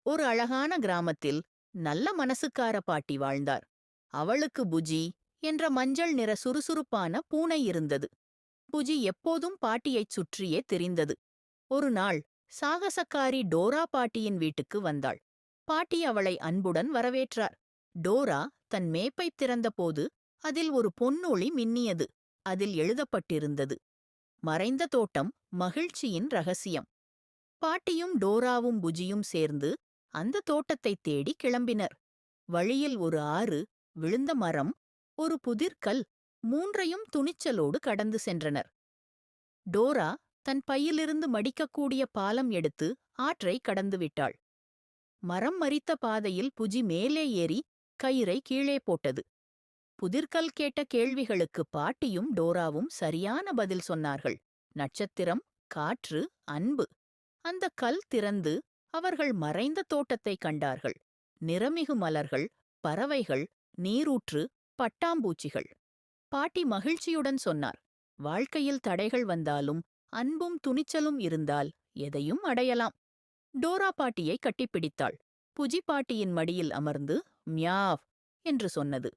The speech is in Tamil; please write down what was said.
ஒரு அழகான கிராமத்தில் நல்ல மனசுக்கார பாட்டி வாழ்ந்தார். அவளுக்கு புஜி என்ற மஞ்சள் நிற சுறுசுறுப்பான பூனை இருந்தது. புஜி எப்போதும் பாட்டியைச் சுற்றியே திரிந்தது. ஒரு நாள் சாகசக்காரி டோரா பாட்டியின் வீட்டுக்கு வந்தாள். பாட்டி அவளை அன்புடன் வரவேற்றார். டோரா தன் மேப்பைத் திறந்தபோது அதில் ஒரு பொன்னொளி மின்னியது. அதில் எழுதப்பட்டிருந்தது, மறைந்த தோட்டம், மகிழ்ச்சியின் ரகசியம். பாட்டியும் டோராவும் புஜியும் சேர்ந்து அந்த தோட்டத்தைத் தேடி கிளம்பினர். வழியில் ஒரு ஆறு, விழுந்த மரம், ஒரு புதிர்கல், மூன்றையும் துணிச்சலோடு கடந்து சென்றனர். டோரா தன் பையிலிருந்து மடிக்கக்கூடிய பாலம் எடுத்து ஆற்றை கடந்து விட்டாள். மரம் மரித்த பாதையில் புஜி மேலே ஏறி கயிறை கீழே போட்டது. புதிர்கல் கேட்ட கேள்விகளுக்கு பாட்டியும் டோராவும் சரியான பதில் சொன்னார்கள். நட்சத்திரம், காற்று, அன்பு. அந்த கல் திறந்து அவர்கள் மறைந்த தோட்டத்தை கண்டார்கள். நிறமிகு மலர்கள், பறவைகள், நீரூற்று, பட்டாம்பூச்சிகள். பாட்டி மகிழ்ச்சியுடன் சொன்னார், வாழ்க்கையில் தடைகள் வந்தாலும் அன்பும் துணிச்சலும் இருந்தால் எதையும் அடையலாம். டோரா பாட்டியை கட்டிப்பிடித்தாள். புஜி பாட்டியின் மடியில் அமர்ந்து மியாவ் என்று சொன்னது.